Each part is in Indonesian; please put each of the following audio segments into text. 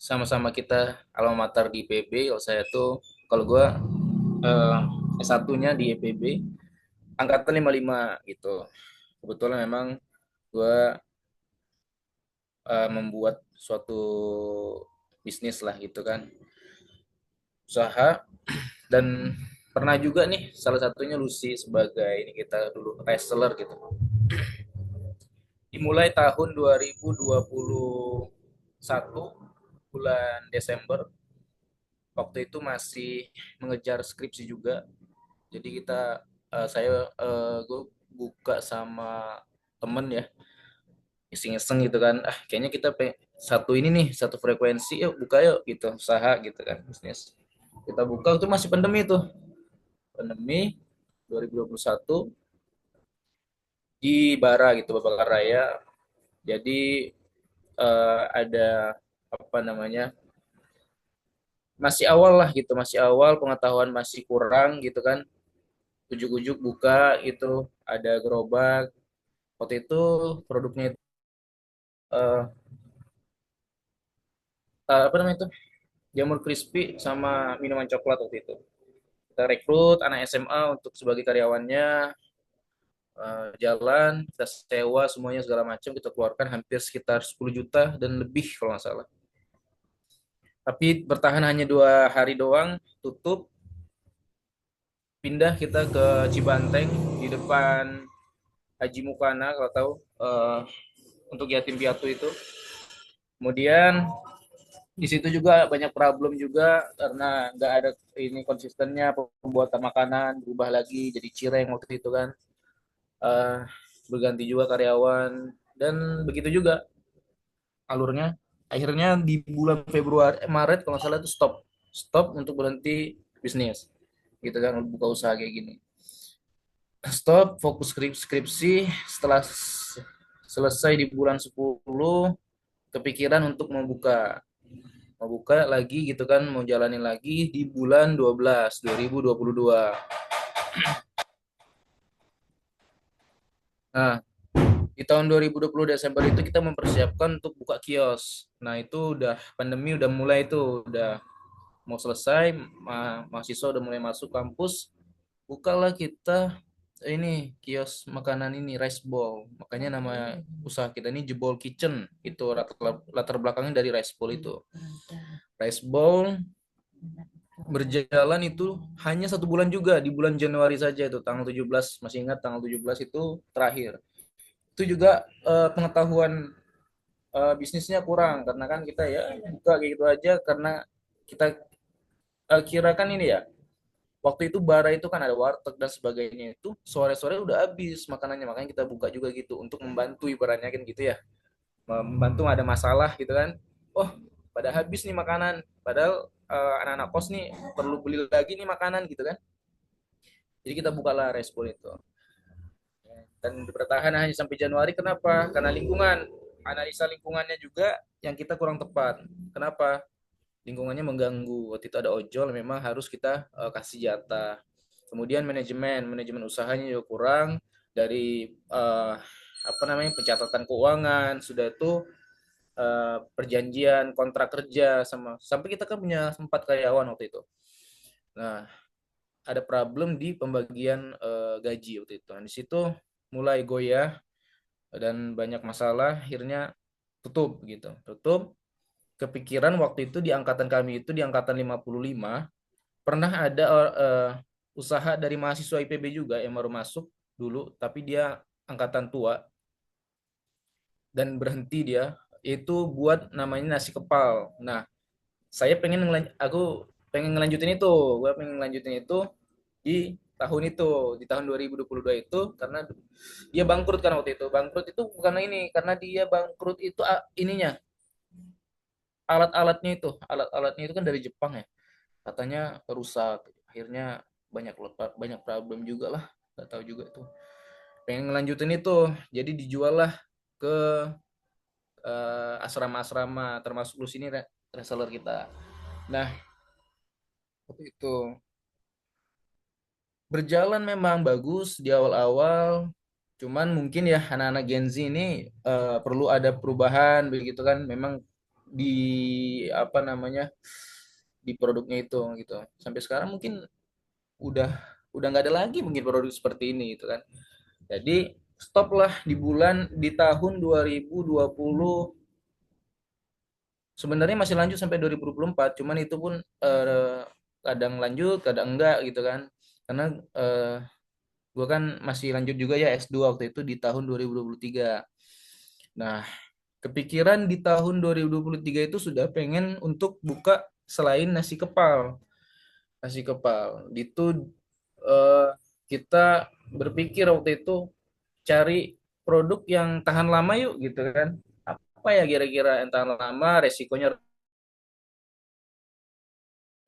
sama-sama kita alma mater di IPB. Kalau gue eh, S1-nya di IPB, angkatan 55 gitu. Kebetulan memang gue membuat suatu bisnis lah gitu kan, usaha. Dan pernah juga nih salah satunya Lucy sebagai ini kita dulu reseller gitu. Dimulai tahun 2021 bulan Desember. Waktu itu masih mengejar skripsi juga. Jadi gue buka sama temen ya, iseng-iseng gitu kan. Kayaknya satu ini nih, satu frekuensi, yuk buka yuk gitu, usaha gitu kan, bisnis. Kita buka itu masih pandemi tuh. Pandemi 2021 di Bara gitu, Babakar Raya. Jadi ada apa namanya? Masih awal lah gitu, masih awal, pengetahuan masih kurang gitu kan. Ujuk-ujuk buka itu ada gerobak. Waktu itu produknya itu apa namanya itu? Jamur crispy sama minuman coklat waktu itu. Kita rekrut anak SMA untuk sebagai karyawannya, jalan, kita sewa semuanya segala macam, kita keluarkan hampir sekitar 10 juta dan lebih kalau nggak salah. Tapi bertahan hanya 2 hari doang, tutup, pindah kita ke Cibanteng di depan Haji Mukana kalau tahu, untuk yatim piatu itu. Kemudian di situ juga banyak problem juga karena nggak ada ini konsistennya pembuatan makanan, berubah lagi jadi cireng waktu itu kan. Eh, Berganti juga karyawan dan begitu juga alurnya. Akhirnya di bulan Februari, Maret kalau nggak salah itu stop, stop untuk berhenti bisnis gitu kan, buka usaha kayak gini. Stop, fokus skripsi. Setelah selesai di bulan 10, kepikiran untuk membuka lagi gitu kan, mau jalanin lagi di bulan 12 2022. Nah, di tahun 2020 Desember itu kita mempersiapkan untuk buka kios. Nah, itu udah pandemi udah mulai itu, udah mau selesai, mahasiswa udah mulai masuk kampus, bukalah kita ini kios makanan ini, rice bowl. Makanya nama usaha kita ini Jebol Kitchen. Itu latar belakangnya dari rice bowl itu. Rice bowl berjalan itu hanya 1 bulan juga, di bulan Januari saja itu tanggal 17, masih ingat tanggal 17 itu terakhir. Itu juga pengetahuan bisnisnya kurang karena kan kita ya buka kayak gitu aja karena kita kira kan ini ya, waktu itu Bara itu kan ada warteg dan sebagainya, itu sore-sore udah habis makanannya, makanya kita buka juga gitu untuk membantu ibaratnya kan gitu ya, membantu ada masalah gitu kan. Oh, pada habis nih makanan, padahal anak-anak kos nih perlu beli lagi nih makanan gitu kan. Jadi kita bukalah respon itu dan bertahan hanya sampai Januari. Kenapa? Karena lingkungan, analisa lingkungannya juga yang kita kurang tepat. Kenapa? Lingkungannya mengganggu. Waktu itu ada ojol, memang harus kita kasih jatah. Kemudian manajemen manajemen usahanya juga kurang. Dari apa namanya, pencatatan keuangan sudah itu, perjanjian kontrak kerja sama, sampai kita kan punya 4 karyawan waktu itu. Nah, ada problem di pembagian gaji waktu itu. Nah, di situ mulai goyah dan banyak masalah, akhirnya tutup gitu. Tutup. Kepikiran waktu itu di angkatan kami itu, di angkatan 55, pernah ada usaha dari mahasiswa IPB juga yang baru masuk dulu, tapi dia angkatan tua dan berhenti dia, itu buat namanya nasi kepal. Nah, aku pengen ngelanjutin itu, gue pengen ngelanjutin itu di di tahun 2022 itu, karena dia bangkrut kan waktu itu. Bangkrut itu bukan ini, karena dia bangkrut itu ininya, alat-alatnya itu kan dari Jepang ya, katanya rusak. Akhirnya banyak banyak problem juga lah, nggak tahu juga tuh. Pengen ngelanjutin itu, jadi dijual lah ke asrama-asrama, termasuk lu sini reseller kita. Nah, waktu itu berjalan memang bagus di awal-awal, cuman mungkin ya anak-anak Gen Z ini perlu ada perubahan begitu kan. Memang di apa namanya di produknya itu gitu. Sampai sekarang mungkin udah udah nggak ada lagi mungkin produk seperti ini gitu kan. Jadi stop lah di tahun 2020. Sebenarnya masih lanjut sampai 2024, cuman itu pun kadang lanjut kadang enggak gitu kan, karena eh, gue kan masih lanjut juga ya S2 waktu itu di tahun 2023. Nah, kepikiran di tahun 2023 itu sudah pengen untuk buka selain nasi kepal. Nasi kepal. Itu eh, kita berpikir waktu itu cari produk yang tahan lama yuk gitu kan. Apa ya kira-kira yang tahan lama, resikonya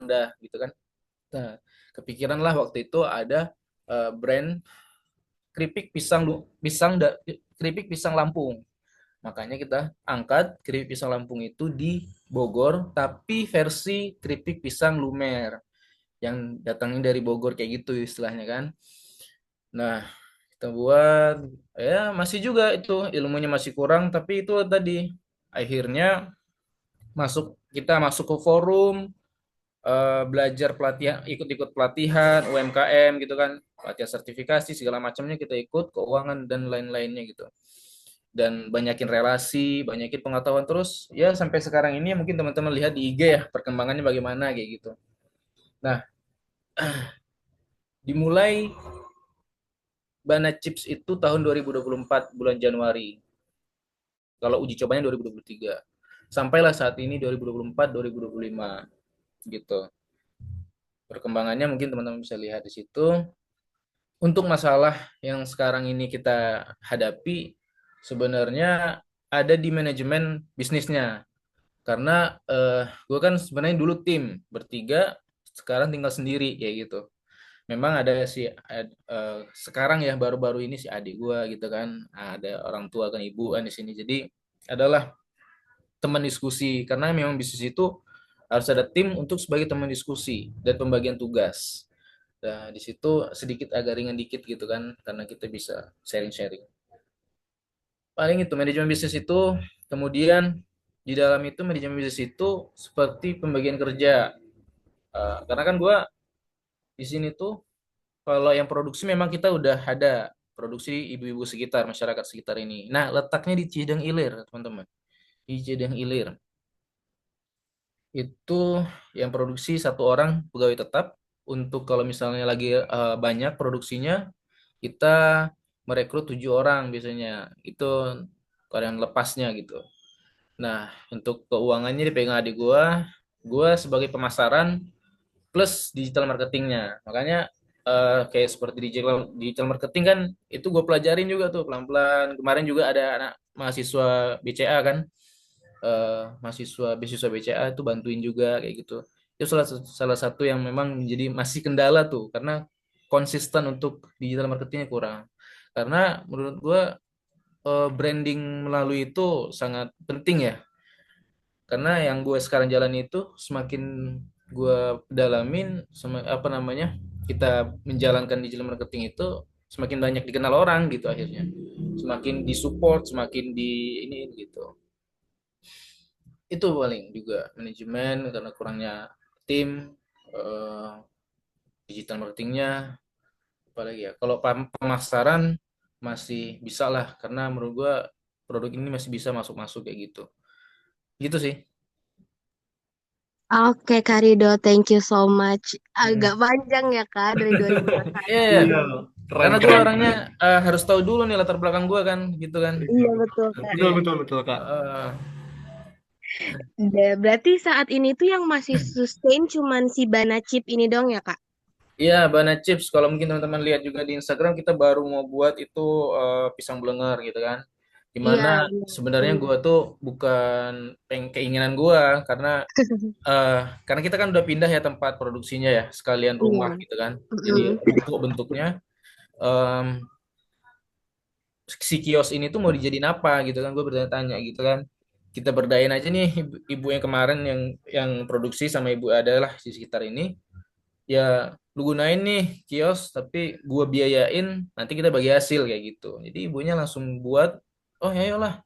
rendah gitu kan. Nah, kepikiran lah waktu itu ada brand keripik keripik pisang Lampung. Makanya kita angkat keripik pisang Lampung itu di Bogor, tapi versi keripik pisang lumer yang datangnya dari Bogor kayak gitu istilahnya kan. Nah, kita buat ya masih juga itu ilmunya masih kurang, tapi itu tadi akhirnya kita masuk ke forum, belajar pelatihan, ikut-ikut pelatihan UMKM gitu kan, pelatihan sertifikasi segala macamnya kita ikut, keuangan dan lain-lainnya gitu. Dan banyakin relasi, banyakin pengetahuan terus ya sampai sekarang ini mungkin teman-teman lihat di IG ya perkembangannya bagaimana kayak gitu. Nah, dimulai Bana Chips itu tahun 2024 bulan Januari. Kalau uji cobanya 2023. Sampailah saat ini 2024 2025 gitu. Perkembangannya mungkin teman-teman bisa lihat di situ. Untuk masalah yang sekarang ini kita hadapi sebenarnya ada di manajemen bisnisnya. Karena gue kan sebenarnya dulu tim bertiga, sekarang tinggal sendiri kayak gitu. Memang ada sekarang ya baru-baru ini si adik gue gitu kan, ada orang tua kan ibu kan di sini. Jadi adalah teman diskusi karena memang bisnis itu harus ada tim untuk sebagai teman diskusi dan pembagian tugas. Nah, di situ sedikit agak ringan dikit gitu kan karena kita bisa sharing-sharing. Paling itu manajemen bisnis itu, kemudian di dalam itu manajemen bisnis itu seperti pembagian kerja. Karena kan gue di sini tuh kalau yang produksi memang kita udah ada produksi ibu-ibu sekitar masyarakat sekitar ini. Nah, letaknya di Cideng Ilir, teman-teman. Di Cideng Ilir. Itu yang produksi satu orang pegawai tetap. Untuk kalau misalnya lagi banyak produksinya, kita merekrut 7 orang biasanya. Itu karyawan lepasnya gitu. Nah, untuk keuangannya dipegang adik gua sebagai pemasaran plus digital marketingnya. Makanya kayak seperti digital marketing kan itu gue pelajarin juga tuh pelan-pelan. Kemarin juga ada anak mahasiswa BCA kan, mahasiswa beasiswa BCA itu bantuin juga kayak gitu. Itu salah satu yang memang menjadi masih kendala tuh karena konsisten untuk digital marketingnya kurang. Karena menurut gue branding melalui itu sangat penting ya, karena yang gue sekarang jalani itu semakin gue dalamin apa namanya kita menjalankan digital marketing itu semakin banyak dikenal orang gitu, akhirnya semakin disupport semakin di ini gitu. Itu paling juga manajemen karena kurangnya tim, eh, digital marketingnya, apalagi ya kalau pemasaran masih bisa lah karena menurut gue produk ini masih bisa masuk-masuk kayak gitu gitu sih. Oke, Kak Rido, thank you so much. Hmm. Agak panjang ya, Kak, dari Iya, 2021. iya. Iya, keren Karena gue keren orangnya keren. harus tahu dulu nih latar belakang gue kan, gitu kan. Iya, betul, Kak. Nanti, Betul betul betul Kak. eh, Berarti saat ini tuh yang masih sustain cuman si Bana Chip ini dong ya, Kak? iya, Bana Chips. Kalau mungkin teman-teman lihat juga di Instagram, kita baru mau buat itu pisang blenger gitu kan. Iya, Dimana sebenarnya benar. gue tuh bukan keinginan gue, karena eh, karena kita kan udah pindah ya tempat produksinya ya, sekalian Iya. rumah gitu kan. Jadi Mm-mm. ruko bentuknya. em, si kios ini tuh mau dijadiin apa gitu kan, gue bertanya-tanya gitu kan. Kita berdayain aja nih ibu yang kemarin yang produksi sama ibu adalah di sekitar ini, ya lu gunain nih kios tapi gue biayain, nanti kita bagi hasil kayak gitu. Jadi ibunya langsung buat, oh ya ayolah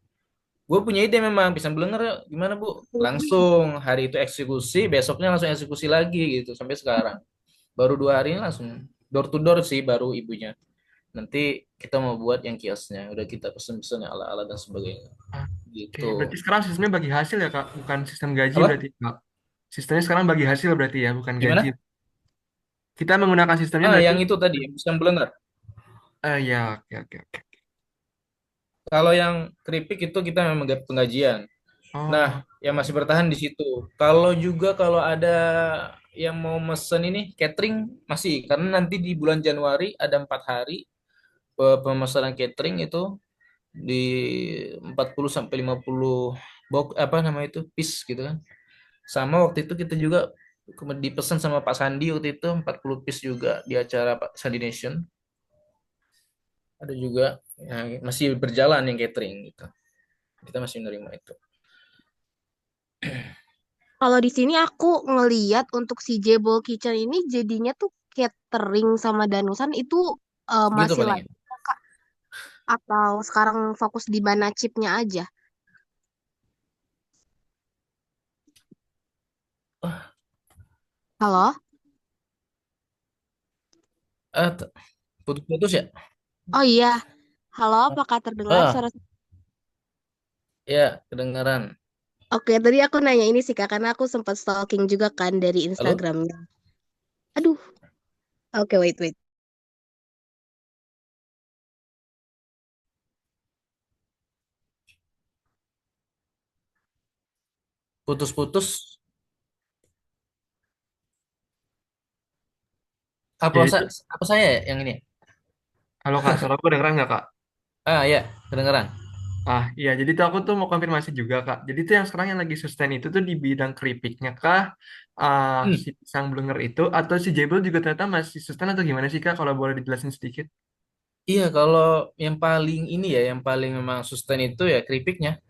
gue punya ide memang pisang blenger gimana Bu? Langsung hari itu eksekusi, besoknya langsung eksekusi lagi gitu sampai sekarang. Baru 2 hari ini langsung door to door sih baru ibunya. Nanti kita mau buat yang kiosnya, udah kita pesen-pesen yang ala-ala dan sebagainya. Oke, Gitu. berarti sekarang sistemnya bagi hasil ya Kak, bukan sistem gaji Apa? berarti Kak. Sistemnya sekarang bagi hasil berarti ya, bukan gaji. Gimana? Kita menggunakan sistemnya Ah, berarti, yang itu tadi, yang pisang blenger. ya oke oke oke. Kalau yang keripik itu kita memang penggajian. Nah, Oh, yang masih bertahan di situ. Kalau juga kalau ada yang mau mesen ini catering masih karena nanti di bulan Januari ada 4 hari pemesanan catering itu di 40 sampai 50 box apa nama itu piece gitu kan. Sama waktu itu kita juga dipesan sama Pak Sandi waktu itu 40 piece juga di acara Pak Sandi Nation. Ada juga yang masih berjalan yang catering gitu. Kita masih menerima itu. Kalau di sini aku ngeliat untuk si Jebol Kitchen ini jadinya tuh catering sama danusan itu Segitu masih palingnya. lanjut Kak? Atau sekarang fokus di mana chipnya aja? Halo? Ah, putus-putus ya? Oh iya, halo, apakah terdengar Ah, suara? ya, kedengaran. Oke, tadi aku nanya ini sih Kak, karena aku sempat stalking juga kan dari Halo? Instagramnya. Aduh, oke, wait, wait. Putus-putus. Apa ya itu. apa saya ya yang ini? Halo Kak, suara aku dengeran nggak Kak? Ah, ya, kedengaran. Ah iya, jadi tuh aku tuh mau konfirmasi juga Kak. Jadi tuh yang sekarang yang lagi sustain itu tuh di bidang keripiknya kah? Hmm. Si pisang blenger itu atau si Jebel juga ternyata masih sustain atau gimana sih Kak? Kalau boleh dijelasin sedikit. Iya, kalau yang paling ini ya, yang paling memang sustain itu ya keripiknya.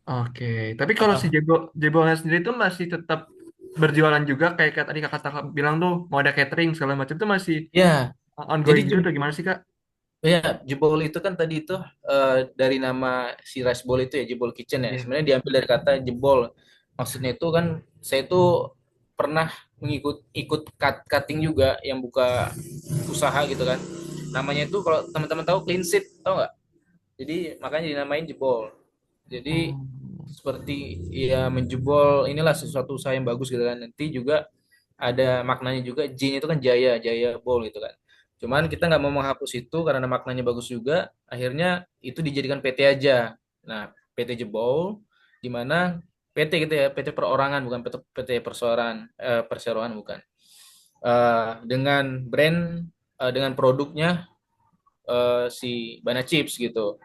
Oke, tapi kalau si Ah, Jebolnya sendiri tuh masih tetap berjualan juga kayak tadi kakak bilang tuh mau ada catering segala macam tuh masih ya, jadi ongoing juga atau gimana sih Kak? ya jebol itu kan tadi itu dari nama si rice bowl itu ya jebol kitchen ya. Iya. Sebenarnya diambil dari kata jebol. Maksudnya itu kan saya itu pernah ikut cutting juga yang buka usaha gitu kan. Namanya itu kalau teman-teman tahu clean sheet, tahu nggak? Jadi makanya dinamain jebol. Jadi Oh, seperti ya menjebol inilah sesuatu usaha yang bagus gitu kan. Nanti juga ada maknanya juga J itu kan jaya, jaya ball gitu kan. Cuman kita nggak mau menghapus itu karena maknanya bagus juga. Akhirnya itu dijadikan PT aja. Nah, PT Jebol di mana PT gitu ya, PT perorangan bukan PT perseroan, perseroan bukan. Dengan brand dengan produknya si Bana Chips gitu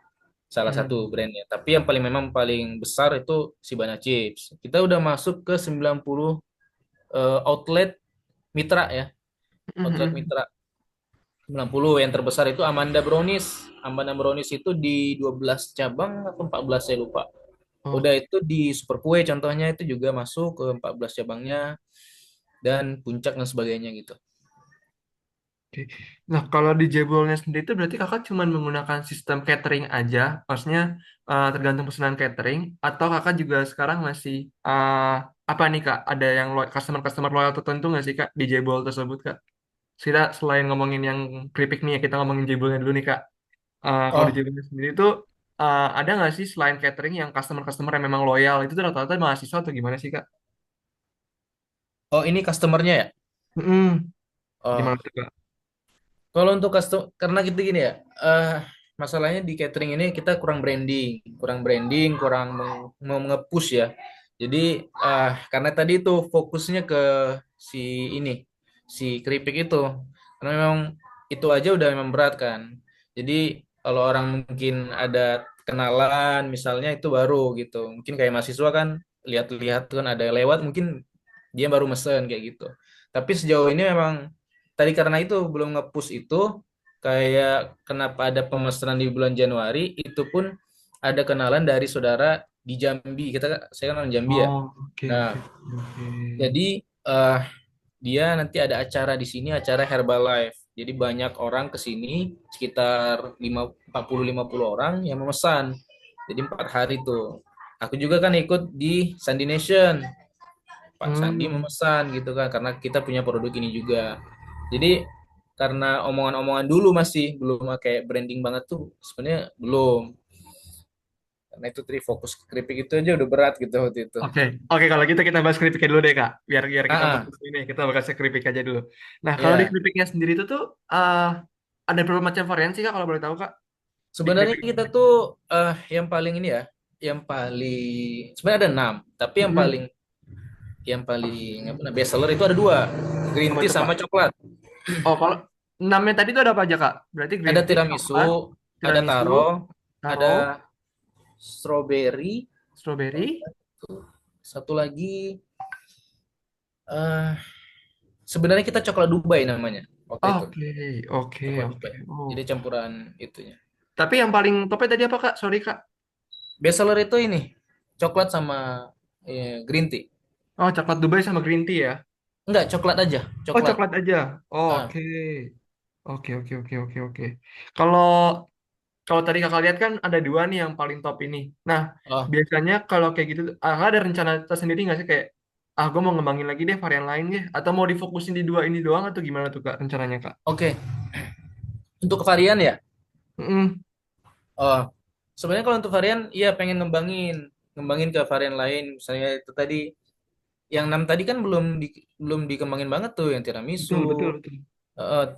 salah satu hmm. brandnya. Tapi yang paling memang paling besar itu si Bana Chips. Kita udah masuk ke 90 outlet mitra ya, outlet mitra 90. Yang terbesar itu Amanda Brownies. Amanda Brownies itu di 12 cabang atau 14 saya lupa. Oh, Udah itu di Super Kue contohnya itu juga masuk ke 14 cabangnya dan puncak dan sebagainya gitu. oke. Nah, kalau di Jebolnya sendiri itu berarti kakak cuma menggunakan sistem catering aja, maksudnya tergantung pesanan catering, atau kakak juga sekarang masih apa nih kak? Ada yang customer-customer loyal tertentu nggak sih kak di Jebol tersebut kak? Kita selain ngomongin yang keripik nih ya, kita ngomongin Jebolnya dulu nih kak. Kalau di Oh, Jebolnya sendiri itu ada nggak sih selain catering yang customer-customer yang memang loyal itu tuh rata-rata mahasiswa atau gimana sih kak? oh ini customernya ya? Hmm, Oh, gimana tuh kak? kalau untuk custom karena gitu gini ya, masalahnya di catering ini kita kurang mau nge-push ya. Jadi karena tadi itu fokusnya ke si ini, si keripik itu, karena memang itu aja udah memang berat kan. Jadi kalau orang mungkin ada kenalan misalnya itu baru gitu, mungkin kayak mahasiswa kan lihat-lihat kan ada yang lewat mungkin dia baru mesen kayak gitu. Tapi sejauh ini memang tadi karena itu belum nge-push itu kayak kenapa ada pemesanan di bulan Januari itu pun ada kenalan dari saudara di Jambi. Saya kan orang Jambi ya. Oh, oke Nah, oke oke. jadi eh, dia nanti ada acara di sini, acara Herbalife. Jadi banyak orang ke sini, sekitar 40-50 orang yang memesan. Jadi 4 hari tuh. Aku juga kan ikut di Sandi Nation. Pak Sandi Hmm. memesan gitu kan karena kita punya produk ini juga. Jadi karena omongan-omongan dulu masih belum kayak branding banget tuh sebenarnya belum. Karena itu tadi fokus ke keripik itu aja udah berat gitu waktu itu. Oke, oke kalau gitu kita bahas keripiknya dulu deh Kak. Biar biar kita Ah, fokus ini, kita bahas keripik aja dulu. Nah, kalau di ya. keripiknya sendiri itu tuh ada berapa macam varian sih Kak kalau boleh tahu Kak di Sebenarnya keripik? kita tuh yang paling ini ya, yang paling sebenarnya ada enam, tapi Mm-mm. yang paling apa, best seller itu ada dua, green Apa tea tuh Kak? sama coklat. Oh, kalau enamnya tadi itu ada apa aja Kak? Berarti green Ada tea, tiramisu, coklat, ada tiramisu, taro, taro, ada strawberry, strawberry. satu lagi eh sebenarnya kita coklat Dubai namanya waktu itu, Oke, oke, coklat oke. Dubai. Oh. Jadi campuran itunya. Tapi yang paling topnya tadi apa Kak? Sorry Kak. Best seller itu ini coklat sama green tea. Oh, coklat Dubai sama green tea ya? Enggak, coklat aja, Oh, coklat. coklat aja. Oh, Ah, oke. Oke, oke, oke, oke, oke. Kalau kalau tadi kakak lihat kan ada dua nih yang paling top ini. Nah, oh, biasanya kalau kayak gitu, kakak ada rencana tersendiri nggak sih kayak, gue mau ngembangin lagi deh varian lain deh, atau mau difokusin di dua ini doang atau gimana tuh kak rencananya kak? oke. Untuk varian ya. Mm-mm. Oh, sebenarnya kalau untuk varian, iya pengen ngembangin ke varian lain. Misalnya itu tadi, yang enam tadi kan belum dikembangin banget tuh, yang tiramisu, Betul, betul, betul.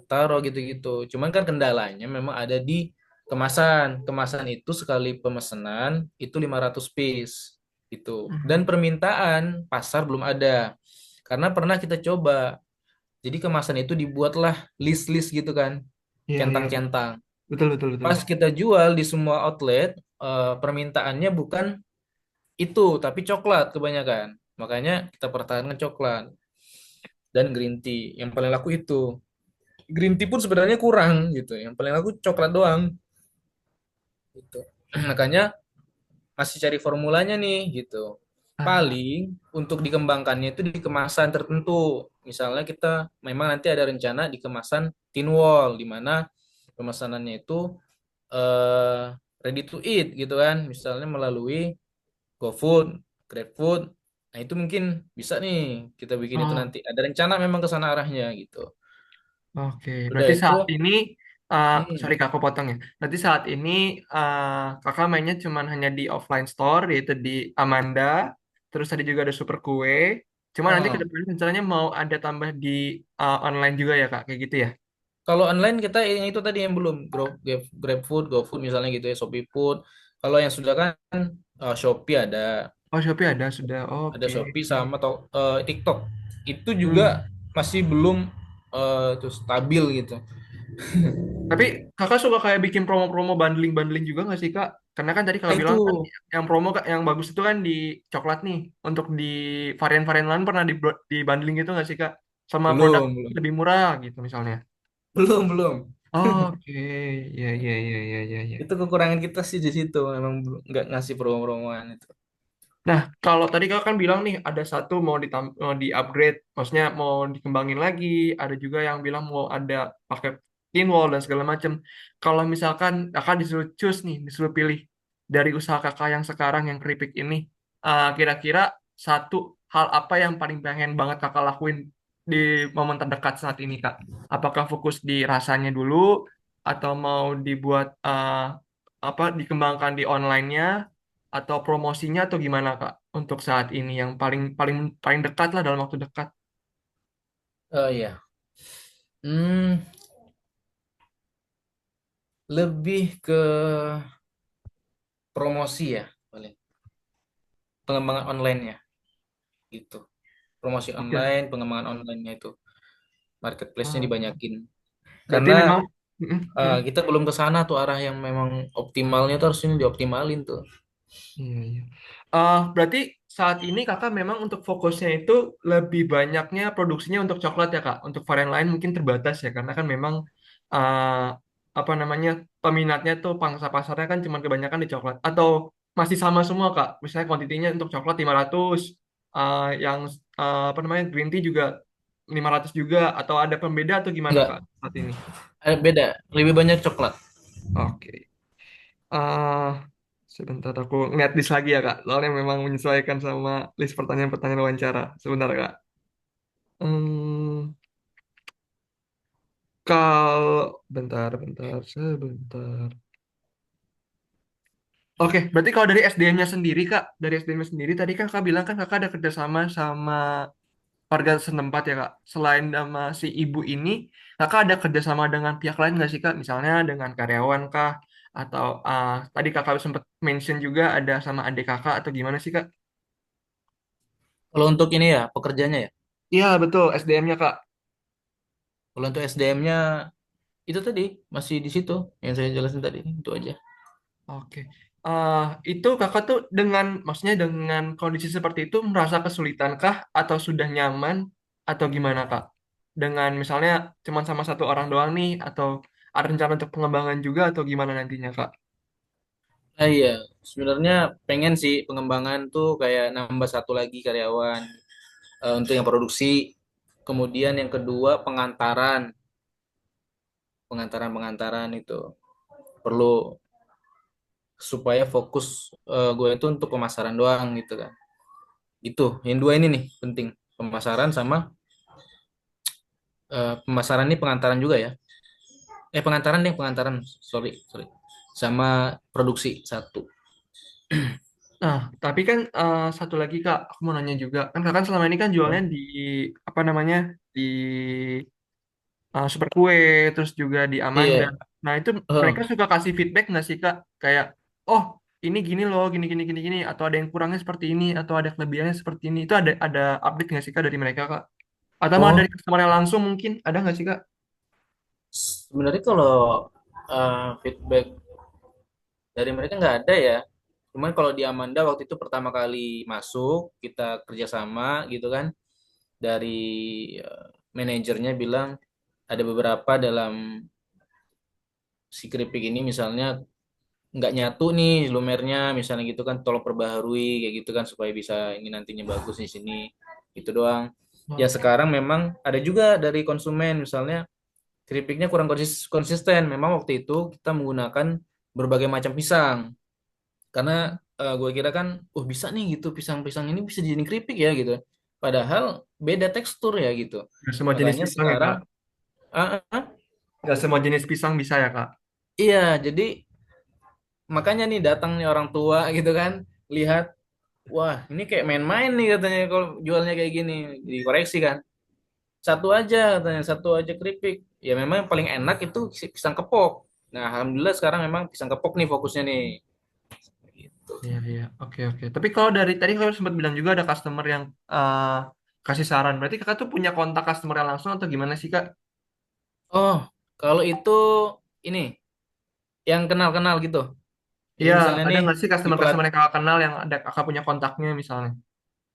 taro gitu-gitu. Cuman kan kendalanya memang ada di kemasan. Kemasan itu sekali pemesanan itu 500 piece gitu. Dan Mhm. permintaan pasar belum ada. Karena pernah kita coba. Jadi kemasan itu dibuatlah list-list gitu kan, Iya, iya, centang-centang. betul, betul, betul. Pas kita jual di semua outlet, permintaannya bukan itu, tapi coklat kebanyakan. Makanya kita pertahankan coklat dan green tea. Yang paling laku itu. Green tea pun sebenarnya kurang gitu. Yang paling laku coklat doang gitu. Makanya masih cari formulanya nih gitu. Ah, Paling untuk dikembangkannya itu di kemasan tertentu. Misalnya kita memang nanti ada rencana di kemasan tin wall di mana pemesanannya itu eh, ready to eat gitu kan. Misalnya melalui GoFood, GrabFood. Nah, itu mungkin bisa nih kita bikin itu oh, nanti. Ada rencana memang ke sana arahnya gitu. oke. Udah Berarti itu, saat ini, sorry hmm, kak, aku potong ya. Berarti saat ini kakak mainnya cuman hanya di offline store, yaitu di Amanda. Terus tadi juga ada Super Kue. Cuma nanti ke oh. depannya rencananya mau ada tambah di online juga ya kak, kayak gitu ya? Kalau online kita yang itu tadi yang belum GrabFood, GoFood misalnya gitu ya, Shopee Food. Kalau yang sudah kan Shopee Oh Shopee ada sudah. ada Oke. Shopee sama TikTok. Itu Hmm. juga masih belum tuh stabil gitu. Tapi kakak suka kayak bikin promo-promo bundling-bundling juga nggak sih kak? Karena kan tadi Nah kalau itu bilang kan yang promo Kak, yang bagus itu kan di coklat nih. Untuk di varian-varian lain pernah di bundling gitu nggak sih kak? Sama produk belum, lebih murah gitu misalnya. belum. Oke, ya, ya, ya, ya, ya, ya. Itu kekurangan kita sih di situ, memang nggak ngasih promo-promoan itu. Nah, kalau tadi kakak kan bilang nih ada satu mau di upgrade, maksudnya mau dikembangin lagi. Ada juga yang bilang mau ada pakai thin wall dan segala macam. Kalau misalkan kakak disuruh choose nih, disuruh pilih dari usaha kakak yang sekarang yang keripik ini, kira-kira satu hal apa yang paling pengen banget kakak lakuin di momen terdekat saat ini, Kak? Apakah fokus di rasanya dulu, atau mau dibuat apa dikembangkan di online-nya, atau promosinya atau gimana Kak untuk saat ini yang paling paling paling dekat lah dalam waktu dekat. Oh iya. Hmm, lebih ke promosi ya, paling pengembangan online-nya gitu. Promosi Oke. online, pengembangan online-nya itu marketplace-nya Ah, dibanyakin. berarti Karena memang mm, mm. kita belum ke sana tuh arah yang memang optimalnya tuh harus ini dioptimalin tuh. Iya, iya. Berarti saat ini kakak memang untuk fokusnya itu lebih banyaknya produksinya untuk coklat ya kak. Untuk varian lain mungkin terbatas ya karena kan memang uh, apa namanya peminatnya tuh pangsa pasarnya kan cuma kebanyakan di coklat. Atau masih sama semua kak. Misalnya kuantitinya untuk coklat 500, yang apa namanya green tea juga 500 juga. Atau ada pembeda atau gimana kak Enggak, saat ini? beda. Lebih banyak coklat. Oke. Sebentar aku ngeliat list lagi ya Kak. Soalnya memang menyesuaikan sama list pertanyaan-pertanyaan wawancara. Sebentar Kak. Hmm, bentar, sebentar. Oke, berarti kalau dari SDM-nya sendiri Kak, dari SDM-nya sendiri tadi kan Kakak bilang kan Kakak ada kerjasama sama warga setempat ya Kak. Selain sama si ibu ini, Kakak ada kerjasama dengan pihak lain nggak sih Kak? Misalnya dengan karyawan kah? Atau tadi Kakak sempat mention juga ada sama adik Kakak atau gimana sih Kak? Kalau untuk ini ya, pekerjanya ya. Iya betul, SDM-nya Kak. Kalau untuk SDM-nya itu tadi masih di situ yang saya jelasin tadi, itu aja. Oke. Eh, itu Kakak tuh dengan, maksudnya dengan kondisi seperti itu merasa kesulitan kah? Atau sudah nyaman? Atau gimana Kak? Dengan misalnya cuma sama satu orang doang nih, atau ada rencana untuk pengembangan juga atau gimana nantinya Kak? Iya, sebenarnya pengen sih pengembangan tuh kayak nambah satu lagi karyawan untuk yang produksi. Kemudian yang kedua pengantaran itu perlu supaya fokus gue itu untuk pemasaran doang gitu kan. Itu yang dua ini nih penting, pemasaran sama pemasaran ini pengantaran juga ya. Pengantaran deh pengantaran, sorry sorry, sama produksi satu. Nah, tapi kan satu lagi Kak, aku mau nanya juga. Kan Kakak selama ini kan jualnya di, apa namanya, di Super Kue, terus juga di Amanda. Iya. Nah, itu mereka Oh, suka kasih feedback nggak sih Kak? Kayak, oh ini gini loh, gini, atau ada yang kurangnya seperti ini, atau ada kelebihannya seperti ini. Itu ada update nggak sih Kak dari mereka Kak? Atau malah dari oh, customer langsung mungkin, ada nggak sih Kak? sebenarnya kalau feedback dari mereka nggak ada ya. Cuman kalau di Amanda waktu itu pertama kali masuk, kita kerjasama gitu kan, dari manajernya bilang ada beberapa dalam si keripik ini misalnya nggak nyatu nih lumernya misalnya gitu kan, tolong perbaharui kayak gitu kan supaya bisa ini nantinya bagus di sini, itu doang. Ya Oke. sekarang memang ada juga dari konsumen misalnya keripiknya kurang konsisten. Memang waktu itu kita menggunakan berbagai macam pisang karena gue kira kan bisa nih gitu, pisang-pisang ini bisa jadi keripik ya gitu, padahal beda tekstur ya gitu. Nggak semua jenis Makanya pisang ya sekarang Kak? ah, ah, ah, Nggak semua jenis pisang bisa ya Kak? iya, jadi makanya nih datang nih orang tua gitu kan, lihat, wah ini kayak main-main nih katanya kalau jualnya kayak gini. Dikoreksi kan, satu aja katanya, satu aja keripik. Ya memang yang paling enak itu si pisang kepok. Nah alhamdulillah sekarang memang pisang kepok nih fokusnya nih gitu. Iya, iya. Oke, oke. Tapi kalau dari tadi kakak sempat bilang juga ada customer yang kasih saran. Berarti kakak tuh punya kontak customer yang langsung atau gimana sih, Kak? Oh, kalau itu ini yang kenal-kenal gitu. Jadi Iya, misalnya ada nih nggak sih di pelat customer-customer yang kakak kenal yang ada kakak punya kontaknya misalnya?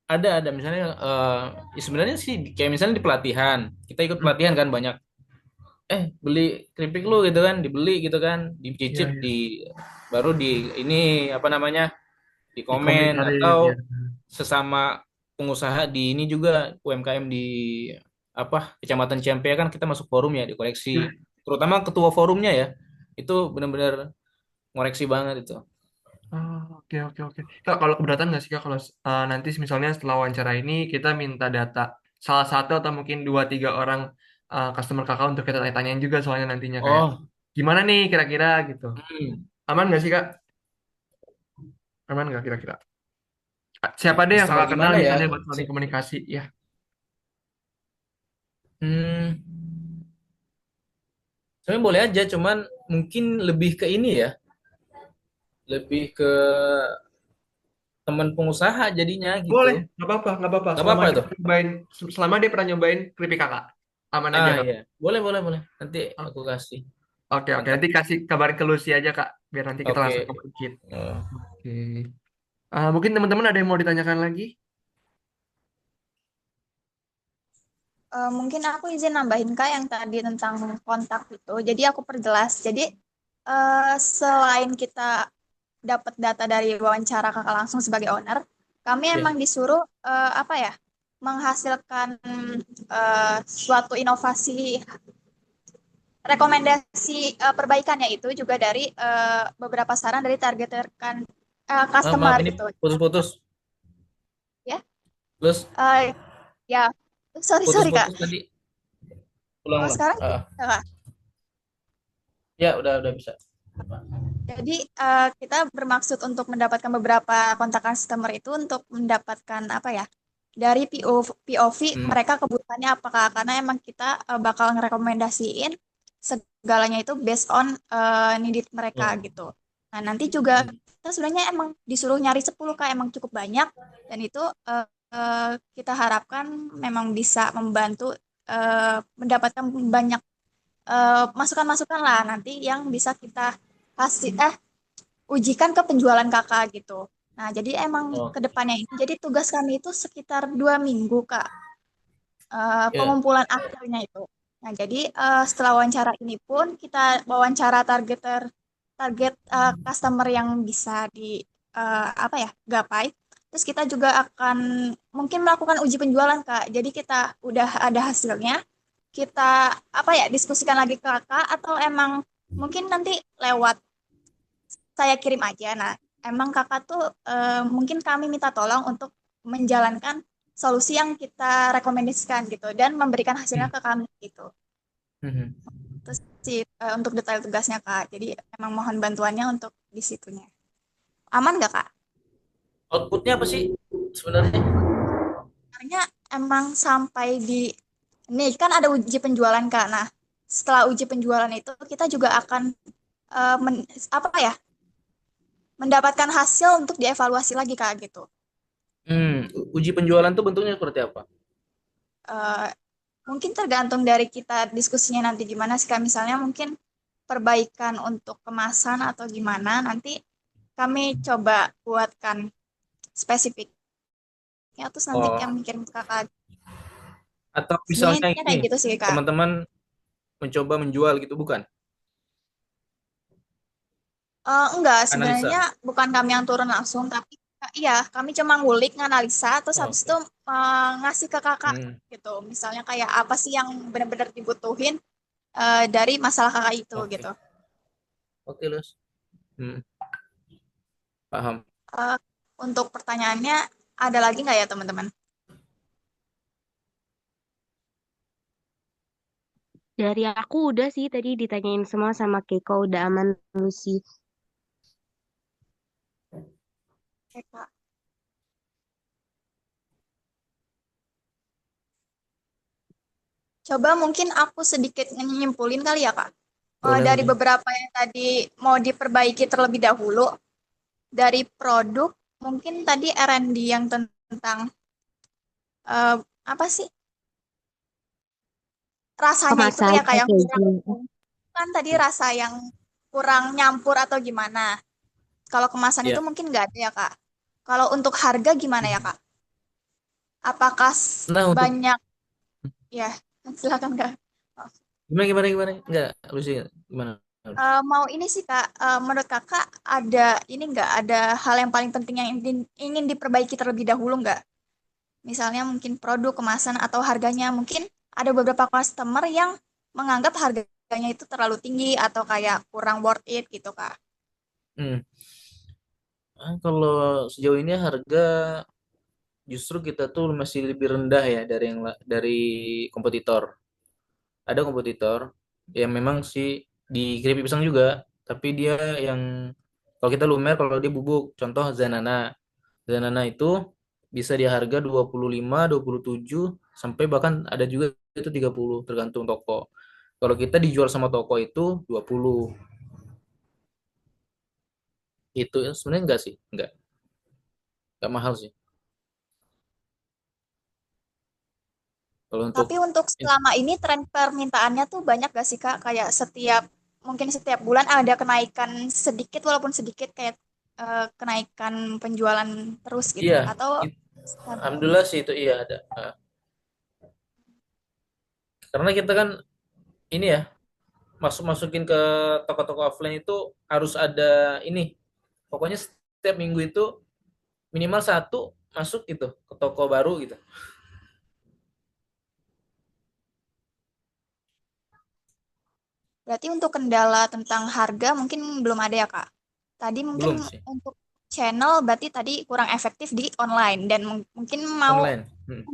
ada misalnya ya sebenarnya sih kayak misalnya di pelatihan, kita ikut Hmm, pelatihan kan banyak, beli keripik lu gitu kan, dibeli gitu kan, iya, dicicip iya. di baru di ini apa namanya, di komen Dikomentarin, atau ya. sesama pengusaha di ini juga UMKM di apa Kecamatan Ciampea kan kita masuk forum ya, di koleksi, Ya. terutama ketua forumnya ya, itu benar-benar ngoreksi banget itu. Oh, oke, oke, oke. Kak, kalau keberatan nggak sih, Kak, kalau nanti misalnya setelah wawancara ini kita minta data salah satu atau mungkin dua tiga orang customer kakak untuk kita tanyain juga soalnya nantinya kayak Oh, gimana nih kira-kira gitu. hmm, Aman nggak sih, Kak? Aman nggak kira-kira? Siapa deh yang customer kakak kenal gimana ya? misalnya buat saling komunikasi ya? Hmm, sebenarnya boleh aja, cuman mungkin lebih ke ini ya, lebih ke teman pengusaha jadinya gitu. Boleh, nggak apa-apa, nggak apa-apa. Gak apa-apa itu. Selama dia pernah nyobain keripik kakak, aman aja kak. Iya, boleh, boleh, boleh. Nanti Oh, aku kasih oke, oke. kontak. Nanti kasih kabarin ke Lucy aja kak, biar nanti kita langsung Oke. ke. Eh, Oke. Mungkin teman-teman ada yang mau ditanyakan lagi? Mungkin aku izin nambahin Kak yang tadi tentang kontak itu. Jadi aku perjelas. Jadi selain kita dapat data dari wawancara Kakak langsung sebagai owner, kami ya. emang disuruh apa ya? Menghasilkan suatu inovasi rekomendasi perbaikannya itu juga dari beberapa saran dari target rekan customer Maaf ini gitu. putus-putus. Ya, Terus eh, ya, sorry sorry Kak. putus-putus tadi. Oh Ulang-ulang. sekarang bisa, Kak. Ya, udah bisa. Jadi kita bermaksud untuk mendapatkan beberapa kontak customer itu untuk mendapatkan apa ya dari POV Hmm. mereka kebutuhannya apakah karena emang kita bakal ngerekomendasiin segalanya itu based on needed mereka Oh. gitu. Nah nanti juga Hmm. kita sebenarnya emang disuruh nyari 10 Kak emang cukup banyak dan itu kita harapkan memang bisa membantu mendapatkan banyak masukan-masukan lah nanti yang bisa kita kasih ujikan ke penjualan kakak gitu. Nah, jadi emang Oh. kedepannya ini, jadi tugas kami itu sekitar 2 minggu, Kak, Ya. pengumpulan akhirnya itu. Nah, jadi setelah wawancara ini pun kita wawancara target customer yang bisa di apa ya gapai. Terus kita juga akan mungkin melakukan uji penjualan, Kak. Jadi kita udah ada hasilnya, kita apa ya diskusikan lagi ke kakak atau emang mungkin nanti lewat saya kirim aja. Nah, emang kakak tuh mungkin kami minta tolong untuk menjalankan solusi yang kita rekomendasikan gitu dan memberikan hasilnya Hmm. ke kami gitu. Hmm. Terus sih untuk detail tugasnya Kak. Jadi emang mohon bantuannya untuk di situnya. Aman nggak Kak? Outputnya apa sih sebenarnya? Sebenarnya emang sampai di nih kan ada uji penjualan Kak. Nah, setelah uji penjualan itu kita juga akan apa ya? Mendapatkan hasil untuk dievaluasi lagi Kak gitu. Uji penjualan tuh bentuknya seperti apa? Eh, Mungkin tergantung dari kita diskusinya nanti gimana sih Kak. Misalnya mungkin perbaikan untuk kemasan atau gimana nanti kami coba buatkan spesifiknya terus nanti Oh, kami kirim ke Kakak. atau Sebenarnya misalnya intinya ini kayak gitu sih Kak. teman-teman mencoba menjual gitu bukan? Enggak, Analisa. sebenarnya bukan kami yang turun langsung tapi iya kami cuma ngulik, nganalisa terus Oh, habis itu oke. ngasih ke kakak Hmm, gitu. Misalnya kayak apa sih yang benar-benar dibutuhin dari masalah kakak itu oke. gitu. Oke, Lus. Hmm, paham. Eh, untuk pertanyaannya ada lagi nggak ya teman-teman? Dari aku udah sih tadi ditanyain semua sama Keiko udah aman Lucy. Oke, Kak. Coba mungkin aku sedikit nyimpulin kali ya, Kak. Boleh, Dari boleh. beberapa yang tadi mau diperbaiki terlebih dahulu, dari produk, mungkin tadi R&D yang tentang eh, apa sih rasanya itu Kemasan ya kayak yang kurang, packaging. kan tadi rasa yang kurang nyampur atau gimana. Kalau kemasan itu Ya. mungkin nggak ada ya, Kak. Kalau untuk harga gimana ya, Kak? Apakah Nah, untuk banyak, ya, silakan, Kak. gimana gimana gimana? Enggak, Lucy gimana? Mau ini sih Kak, menurut Kakak ada ini nggak ada hal yang paling penting yang ingin diperbaiki terlebih dahulu nggak? Misalnya mungkin produk, kemasan, atau harganya. Mungkin ada beberapa customer yang menganggap harganya itu terlalu tinggi atau kayak kurang worth it gitu Kak. Hmm. Kalau sejauh ini harga justru kita tuh masih lebih rendah ya dari kompetitor. Ada kompetitor yang memang sih di keripik pisang juga, tapi dia yang kalau kita lumer kalau dia bubuk, contoh Zanana. Zanana itu bisa di harga 25, 27 sampai bahkan ada juga itu 30 tergantung toko. Kalau kita dijual sama toko itu 20. Itu sebenarnya enggak sih, enggak mahal sih. Kalau untuk Tapi untuk selama ini tren permintaannya tuh banyak gak sih Kak? Kayak mungkin setiap bulan ada kenaikan sedikit walaupun sedikit kayak kenaikan penjualan terus gitu. iya, Atau it- alhamdulillah sih itu iya ada. Nah, karena kita kan ini ya masukin ke toko-toko offline itu harus ada ini. Pokoknya setiap minggu itu minimal satu masuk gitu ke toko baru gitu. berarti untuk kendala tentang harga mungkin belum ada ya, Kak? Tadi mungkin Belum sih. untuk channel berarti tadi kurang efektif di online dan mungkin mau Online.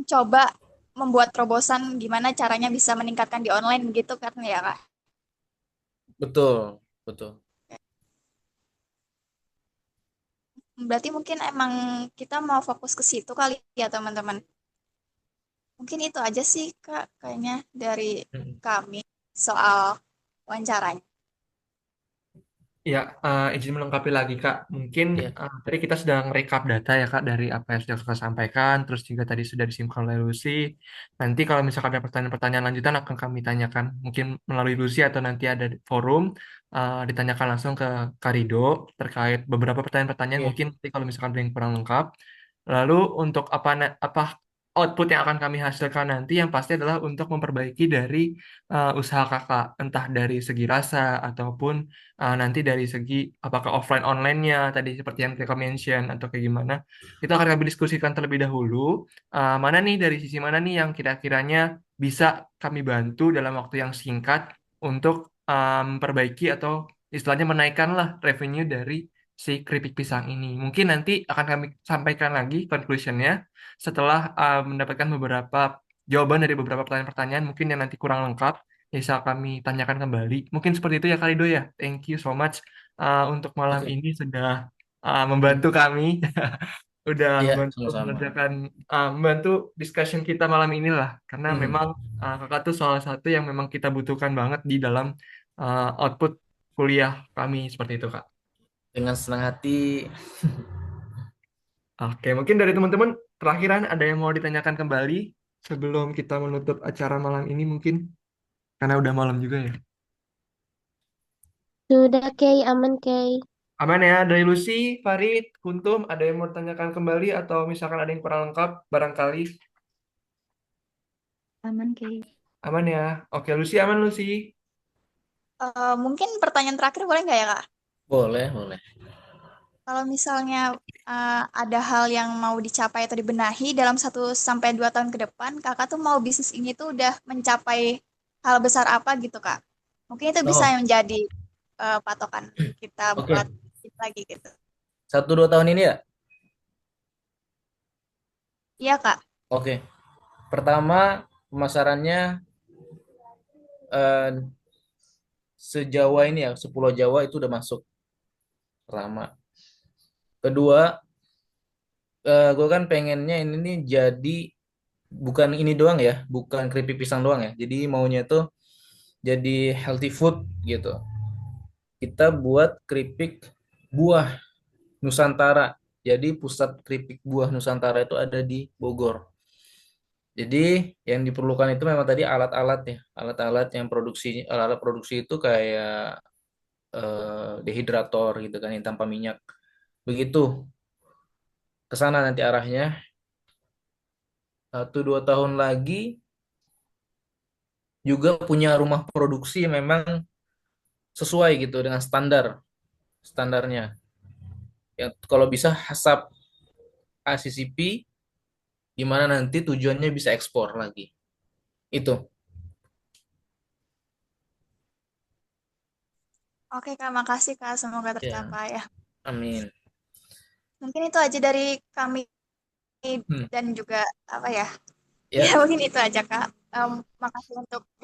coba membuat terobosan gimana caranya bisa meningkatkan di online gitu kan ya Kak. Betul, betul. Berarti mungkin emang kita mau fokus ke situ kali ya teman-teman. Mungkin itu aja sih Kak kayaknya dari Mm. kami soal wawancaranya. Ya, izin melengkapi lagi Kak. Mungkin Ya, tadi kita sudah recap data ya Kak dari apa yang sudah Kakak sampaikan, terus juga tadi sudah disimpulkan oleh Lucy. Nanti kalau misalkan ada pertanyaan-pertanyaan lanjutan akan kami tanyakan, mungkin melalui Lucy atau nanti ada di forum, ditanyakan langsung ke Karido terkait beberapa pertanyaan-pertanyaan iya, mungkin nanti kalau misalkan ada yang kurang lengkap. Lalu untuk apa output yang akan kami hasilkan nanti yang pasti adalah untuk memperbaiki dari usaha kakak, entah dari segi rasa ataupun nanti dari segi apakah offline online-nya tadi seperti yang kita mention atau kayak gimana itu akan kami diskusikan terlebih dahulu. Mana nih dari sisi mana nih yang kira-kiranya bisa kami bantu dalam waktu yang singkat untuk memperbaiki atau istilahnya menaikkanlah revenue dari si keripik pisang ini. Mungkin nanti akan kami sampaikan lagi conclusion-nya setelah mendapatkan beberapa jawaban dari beberapa pertanyaan-pertanyaan mungkin yang nanti kurang lengkap bisa kami tanyakan kembali. Mungkin seperti itu ya Kalido ya. Thank you so much untuk malam oke. ini sudah membantu kami, udah Iya, membantu sama-sama. mengerjakan, membantu discussion kita malam inilah. Karena Mm. memang kakak tuh salah satu yang memang kita butuhkan banget di dalam output kuliah kami seperti itu Kak. Dengan senang hati. Oke, mungkin dari teman-teman terakhiran ada yang mau ditanyakan kembali sebelum kita menutup acara malam ini mungkin karena udah malam juga ya. Sudah, Kay, aman, Kay. Aman ya, dari Lucy, Farid, Kuntum, ada yang mau ditanyakan kembali atau misalkan ada yang kurang lengkap, barangkali Aman, Kay. aman ya. Oke, Lucy aman Lucy. Mungkin pertanyaan terakhir boleh nggak ya Kak? Boleh, boleh. Kalau misalnya ada hal yang mau dicapai atau dibenahi dalam 1 sampai 2 tahun ke depan, Kakak tuh mau bisnis ini tuh udah mencapai hal besar apa gitu Kak? Mungkin itu bisa Oh, menjadi patokan kita buat oke. bisnis lagi gitu. 1-2 tahun ini ya? Iya Kak. Oke. Pertama, pemasarannya eh, sejawa ini ya, sepulau Jawa itu udah masuk. Pertama. Kedua, gue kan pengennya ini nih jadi bukan ini doang ya, bukan keripik pisang doang ya. Jadi maunya tuh jadi healthy food gitu. Kita buat keripik buah Nusantara. Jadi pusat keripik buah Nusantara itu ada di Bogor. Jadi yang diperlukan itu memang tadi alat-alat ya, alat-alat yang produksi, alat produksi itu kayak dehidrator gitu kan yang tanpa minyak. Begitu ke sana nanti arahnya. 1-2 tahun lagi juga punya rumah produksi yang memang sesuai gitu dengan standarnya. Yang kalau bisa hasap ACCP, gimana nanti tujuannya bisa ekspor lagi. Itu. Oke Kak, makasih Kak. Semoga Ya, tercapai ya. amin. Mungkin itu aja dari kami Hmm. dan juga apa ya? Ya Ya, mungkin itu aja Kak. Makasih untuk